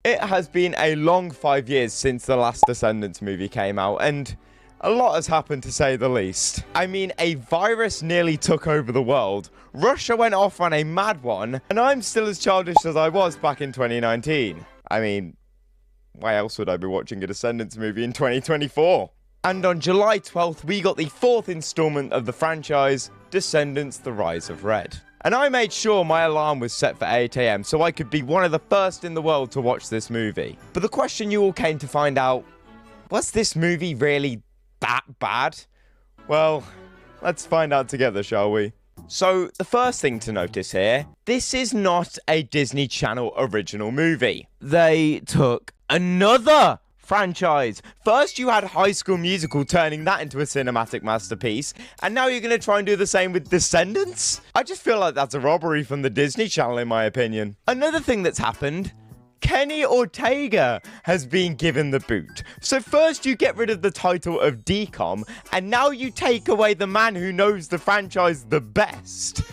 It has been a long 5 years since the last Descendants movie came out, and a lot has happened to say the least. I mean, a virus nearly took over the world, Russia went off on a mad one, and I'm still as childish as I was back in 2019. I mean, why else would I be watching a Descendants movie in 2024? And on July 12th, we got the 4th installment of the franchise, Descendants: The Rise of Red. And I made sure my alarm was set for 8 AM so I could be one of the first in the world to watch this movie. But the question you all came to find out, was this movie really that bad? Well, let's find out together, shall we? So, the first thing to notice here, this is not a Disney Channel original movie. They took another franchise. First you had High School Musical turning that into a cinematic masterpiece, and now you're going to try and do the same with Descendants? I just feel like that's a robbery from the Disney Channel in my opinion. Another thing that's happened, Kenny Ortega has been given the boot. So first you get rid of the title of DCOM, and now you take away the man who knows the franchise the best.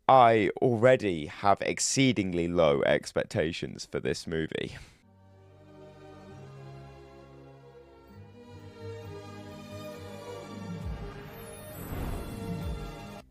I already have exceedingly low expectations for this movie.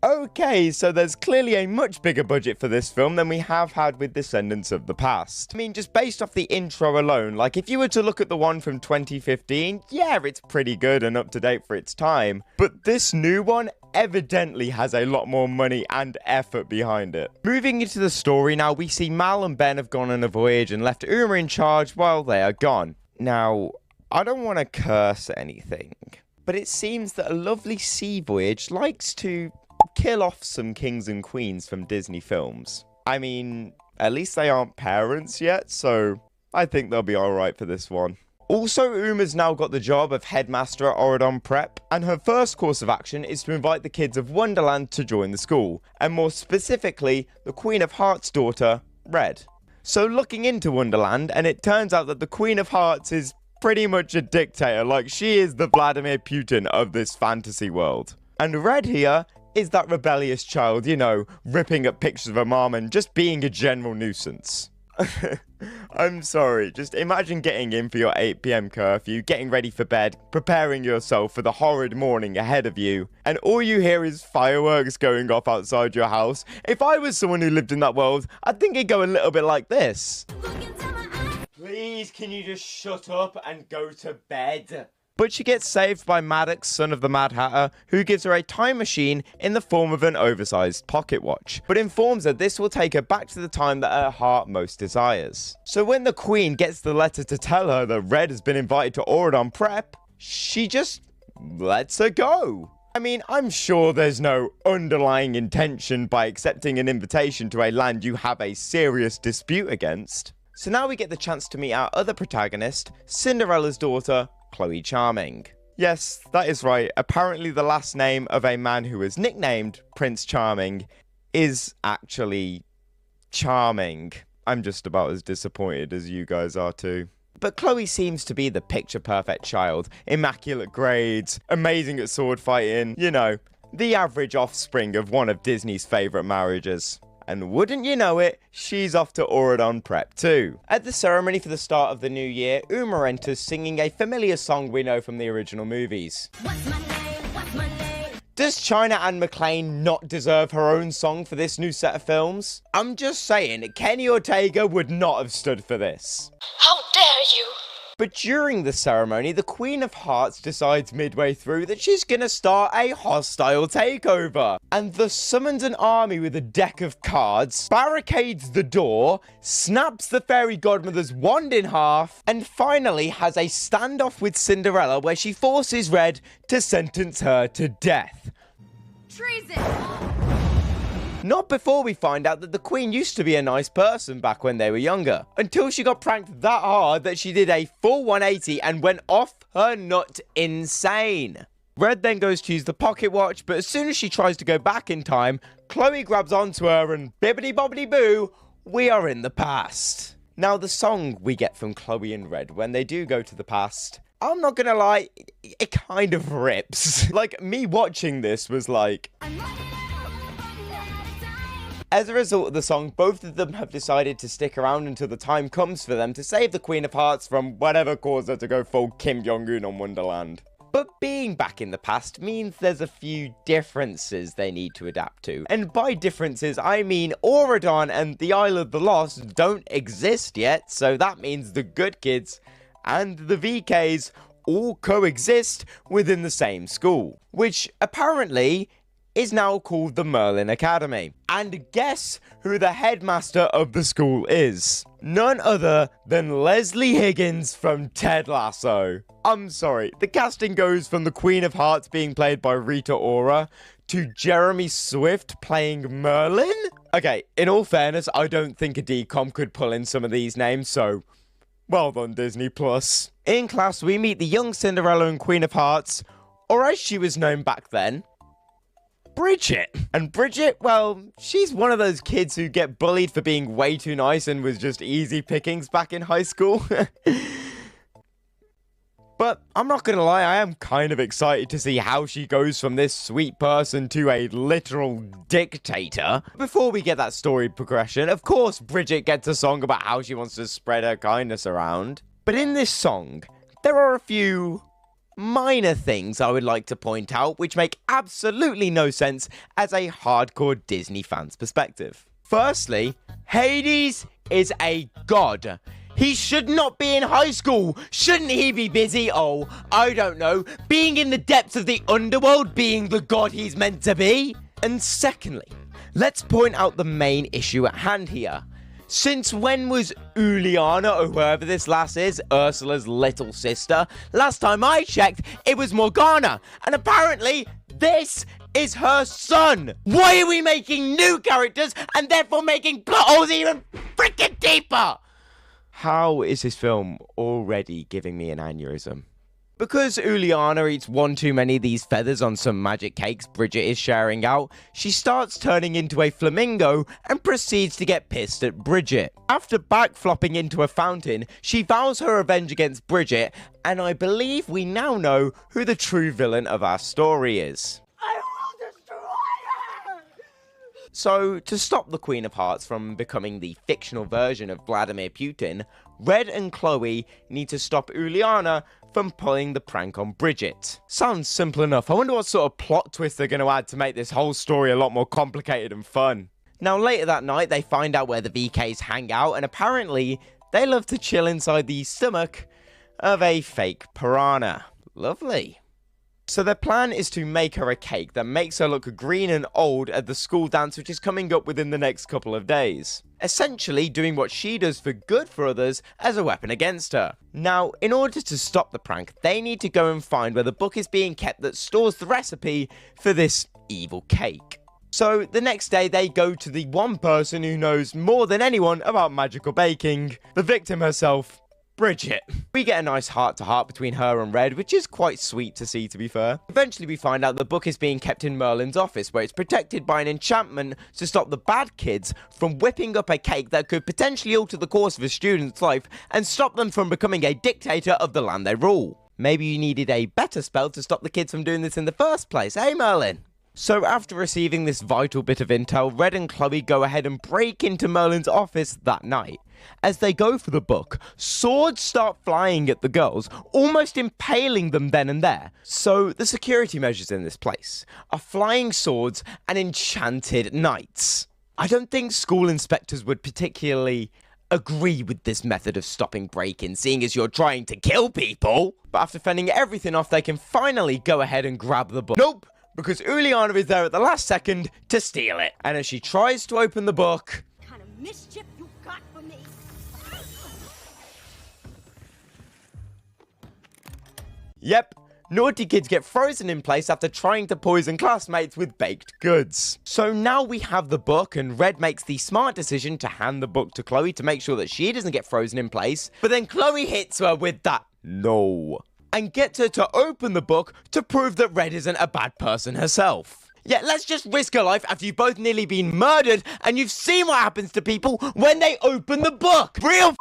Okay, so there's clearly a much bigger budget for this film than we have had with Descendants of the past. I mean, just based off the intro alone, like if you were to look at the one from 2015, yeah, it's pretty good and up to date for its time. But this new one evidently has a lot more money and effort behind it. Moving into the story now, we see Mal and Ben have gone on a voyage and left Uma in charge while they are gone. Now, I don't want to curse anything, but it seems that a lovely sea voyage likes to kill off some kings and queens from Disney films. I mean, at least they aren't parents yet, so I think they'll be alright for this one. Also, Uma's now got the job of headmaster at Oridon Prep, and her first course of action is to invite the kids of Wonderland to join the school, and more specifically, the Queen of Hearts' daughter, Red. So looking into Wonderland, and it turns out that the Queen of Hearts is pretty much a dictator, like she is the Vladimir Putin of this fantasy world. And Red here is that rebellious child, you know, ripping up pictures of her mom and just being a general nuisance. I'm sorry, just imagine getting in for your 8 PM curfew, getting ready for bed, preparing yourself for the horrid morning ahead of you, and all you hear is fireworks going off outside your house. If I was someone who lived in that world, I'd think it'd go a little bit like this. Please, can you just shut up and go to bed? But she gets saved by Maddox, son of the Mad Hatter, who gives her a time machine in the form of an oversized pocket watch, but informs her this will take her back to the time that her heart most desires. So when the Queen gets the letter to tell her that Red has been invited to Oridon Prep, she just lets her go. I mean, I'm sure there's no underlying intention by accepting an invitation to a land you have a serious dispute against. So now we get the chance to meet our other protagonist, Cinderella's daughter, Chloe Charming. Yes, that is right. Apparently the last name of a man who was nicknamed Prince Charming is actually Charming. I'm just about as disappointed as you guys are too. But Chloe seems to be the picture-perfect child. Immaculate grades, amazing at sword fighting, you know, the average offspring of one of Disney's favourite marriages. And wouldn't you know it, she's off to Oridon Prep too. At the ceremony for the start of the new year, Uma enters singing a familiar song we know from the original movies. What's my name? What's my name? Does China Anne McClain not deserve her own song for this new set of films? I'm just saying, Kenny Ortega would not have stood for this. How dare you! But during the ceremony, the Queen of Hearts decides midway through that she's gonna start a hostile takeover, and thus summons an army with a deck of cards, barricades the door, snaps the fairy godmother's wand in half, and finally has a standoff with Cinderella where she forces Red to sentence her to death. Treason! Not before we find out that the Queen used to be a nice person back when they were younger, until she got pranked that hard that she did a full 180 and went off her nut insane. Red then goes to use the pocket watch, but as soon as she tries to go back in time, Chloe grabs onto her and bibbidi bobbidi boo, we are in the past. Now the song we get from Chloe and Red when they do go to the past, I'm not gonna lie, it kind of rips. Like, me watching this was like, As a result of the song, both of them have decided to stick around until the time comes for them to save the Queen of Hearts from whatever caused her to go full Kim Jong-un on Wonderland. But being back in the past means there's a few differences they need to adapt to. And by differences, I mean Auradon and the Isle of the Lost don't exist yet, so that means the good kids and the VKs all coexist within the same school, which apparently is now called the Merlin Academy. And guess who the headmaster of the school is? None other than Leslie Higgins from Ted Lasso. I'm sorry, the casting goes from the Queen of Hearts being played by Rita Ora to Jeremy Swift playing Merlin? Okay, in all fairness, I don't think a DCOM could pull in some of these names, so well done, Disney+. In class, we meet the young Cinderella and Queen of Hearts, or as she was known back then, Bridget. And Bridget, well, she's one of those kids who get bullied for being way too nice and was just easy pickings back in high school. But I'm not gonna lie, I am kind of excited to see how she goes from this sweet person to a literal dictator. Before we get that story progression, of course Bridget gets a song about how she wants to spread her kindness around. But in this song, there are a few minor things I would like to point out which make absolutely no sense as a hardcore Disney fan's perspective. Firstly, Hades is a god. He should not be in high school. Shouldn't he be busy? Oh, I don't know. Being in the depths of the underworld, being the god he's meant to be? And secondly, let's point out the main issue at hand here. Since when was Uliana, or whoever this lass is, Ursula's little sister? Last time I checked, it was Morgana. And apparently, this is her son. Why are we making new characters and therefore making plot holes even freaking deeper? How is this film already giving me an aneurysm? Because Uliana eats one too many of these feathers on some magic cakes Bridget is sharing out, she starts turning into a flamingo and proceeds to get pissed at Bridget. After backflopping into a fountain, she vows her revenge against Bridget, and I believe we now know who the true villain of our story is. I will destroy her! So, to stop the Queen of Hearts from becoming the fictional version of Vladimir Putin, Red and Chloe need to stop Uliana from pulling the prank on Bridget. Sounds simple enough. I wonder what sort of plot twist they're going to add to make this whole story a lot more complicated and fun. Now, later that night, they find out where the VKs hang out, and apparently, they love to chill inside the stomach of a fake piranha. Lovely. So their plan is to make her a cake that makes her look green and old at the school dance, which is coming up within the next couple of days. Essentially doing what she does for good for others as a weapon against her. Now, in order to stop the prank, they need to go and find where the book is being kept that stores the recipe for this evil cake. So the next day they go to the one person who knows more than anyone about magical baking, the victim herself, Bridget. We get a nice heart-to-heart between her and Red, which is quite sweet to see, to be fair. Eventually we find out the book is being kept in Merlin's office, where it's protected by an enchantment to stop the bad kids from whipping up a cake that could potentially alter the course of a student's life and stop them from becoming a dictator of the land they rule. Maybe you needed a better spell to stop the kids from doing this in the first place, eh, Merlin? So after receiving this vital bit of intel, Red and Chloe go ahead and break into Merlin's office that night. As they go for the book, swords start flying at the girls, almost impaling them then and there. So the security measures in this place are flying swords and enchanted knights. I don't think school inspectors would particularly agree with this method of stopping break-in, seeing as you're trying to kill people. But after fending everything off, they can finally go ahead and grab the book. Nope! Because Uliana is there at the last second to steal it. And as she tries to open the book... What kind of mischief you got for me? Yep, naughty kids get frozen in place after trying to poison classmates with baked goods. So now we have the book, and Red makes the smart decision to hand the book to Chloe to make sure that she doesn't get frozen in place. But then Chloe hits her with that no, and gets her to open the book to prove that Red isn't a bad person herself. Yeah, let's just risk her life after you've both nearly been murdered and you've seen what happens to people when they open the book. Real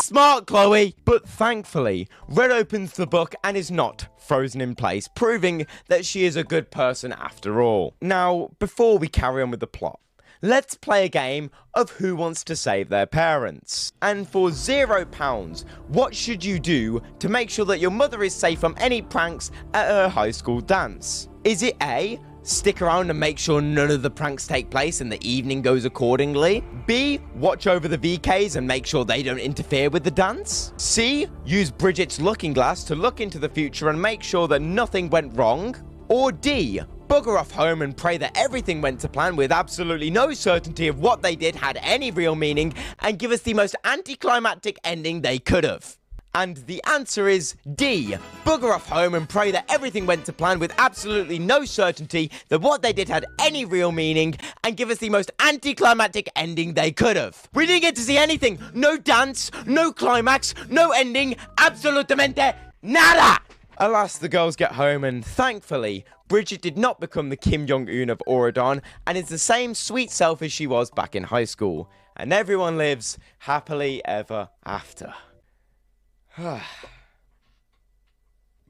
smart, Chloe. But thankfully, Red opens the book and is not frozen in place, proving that she is a good person after all. Now, before we carry on with the plot, let's play a game of Who Wants to Save Their Parents. And for £0, what should you do to make sure that your mother is safe from any pranks at her high school dance? Is it A, stick around and make sure none of the pranks take place and the evening goes accordingly? B, watch over the VKs and make sure they don't interfere with the dance? C, use Bridget's looking glass to look into the future and make sure that nothing went wrong? Or D, bugger off home and pray that everything went to plan with absolutely no certainty of what they did had any real meaning and give us the most anticlimactic ending they could have? And the answer is D, bugger off home and pray that everything went to plan with absolutely no certainty that what they did had any real meaning and give us the most anticlimactic ending they could have. We didn't get to see anything. No dance, no climax, no ending, absolutamente nada! Alas, the girls get home and thankfully, Bridget did not become the Kim Jong-un of Auradon and is the same sweet self as she was back in high school. And everyone lives happily ever after.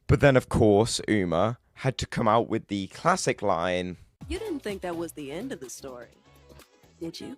But then, of course, Uma had to come out with the classic line, "You didn't think that was the end of the story, did you?"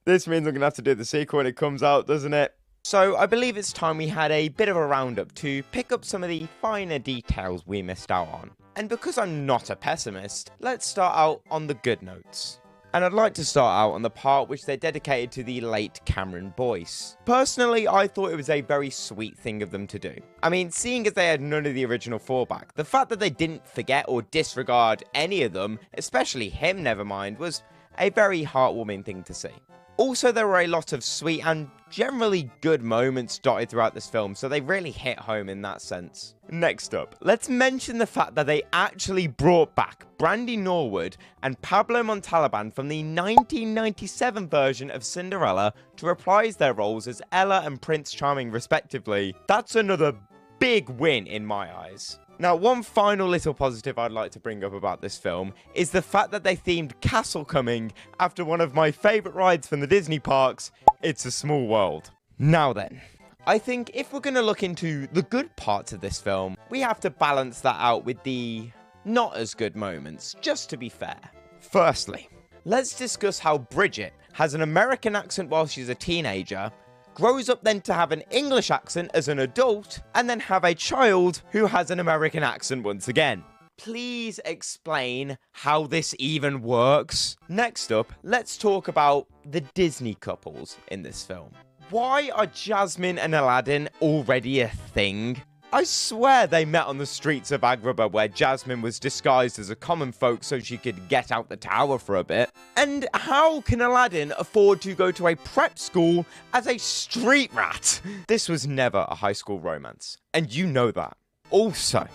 This means I'm going to have to do the sequel when it comes out, doesn't it? So I believe it's time we had a bit of a roundup to pick up some of the finer details we missed out on. And because I'm not a pessimist, let's start out on the good notes. And I'd like to start out on the part which they dedicated to the late Cameron Boyce. Personally, I thought it was a very sweet thing of them to do. I mean, seeing as they had none of the original fallback, the fact that they didn't forget or disregard any of them, especially him never mind, was a very heartwarming thing to see. Also, there were a lot of sweet and generally good moments dotted throughout this film, so they really hit home in that sense. Next up, let's mention the fact that they actually brought back Brandy Norwood and Pablo Montalban from the 1997 version of Cinderella to reprise their roles as Ella and Prince Charming respectively. That's another big win in my eyes. Now, one final little positive I'd like to bring up about this film is the fact that they themed Castle Coming after one of my favourite rides from the Disney parks, It's a Small World. Now then, I think if we're going to look into the good parts of this film, we have to balance that out with the not as good moments, just to be fair. Firstly, let's discuss how Bridget has an American accent while she's a teenager, grows up then to have an English accent as an adult, and then have a child who has an American accent once again. Please explain how this even works. Next up, let's talk about the Disney couples in this film. Why are Jasmine and Aladdin already a thing? I swear they met on the streets of Agrabah where Jasmine was disguised as a common folk so she could get out the tower for a bit. And how can Aladdin afford to go to a prep school as a street rat? This was never a high school romance, and you know that. Also,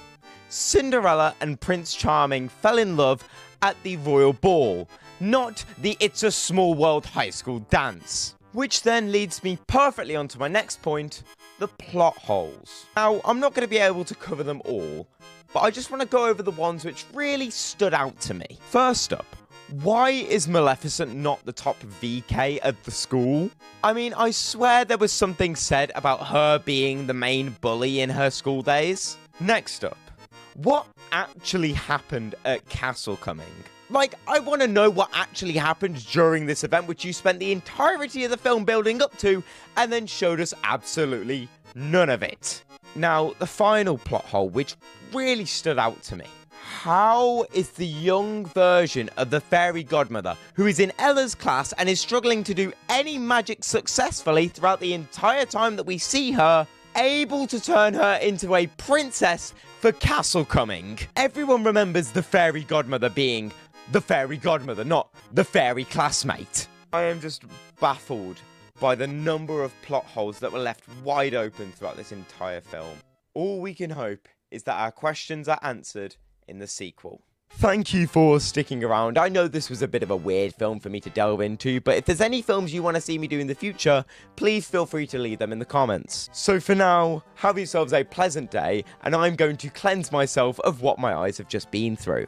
Cinderella and Prince Charming fell in love at the royal ball, not the It's a Small World high school dance. Which then leads me perfectly onto my next point, the plot holes. Now, I'm not going to be able to cover them all, but I just want to go over the ones which really stood out to me. First up, why is Maleficent not the top VK at the school? I mean, I swear there was something said about her being the main bully in her school days. Next up, what actually happened at Castle Coming? Like, I want to know what actually happened during this event, which you spent the entirety of the film building up to, and then showed us absolutely none of it. Now, the final plot hole, which really stood out to me. How is the young version of the fairy godmother, who is in Ella's class and is struggling to do any magic successfully throughout the entire time that we see her, able to turn her into a princess for Castle Coming? Everyone remembers the fairy godmother being the fairy godmother, not the fairy classmate. I am just baffled by the number of plot holes that were left wide open throughout this entire film. All we can hope is that our questions are answered in the sequel. Thank you for sticking around. I know this was a bit of a weird film for me to delve into, but if there's any films you want to see me do in the future, please feel free to leave them in the comments. So for now, have yourselves a pleasant day, and I'm going to cleanse myself of what my eyes have just been through.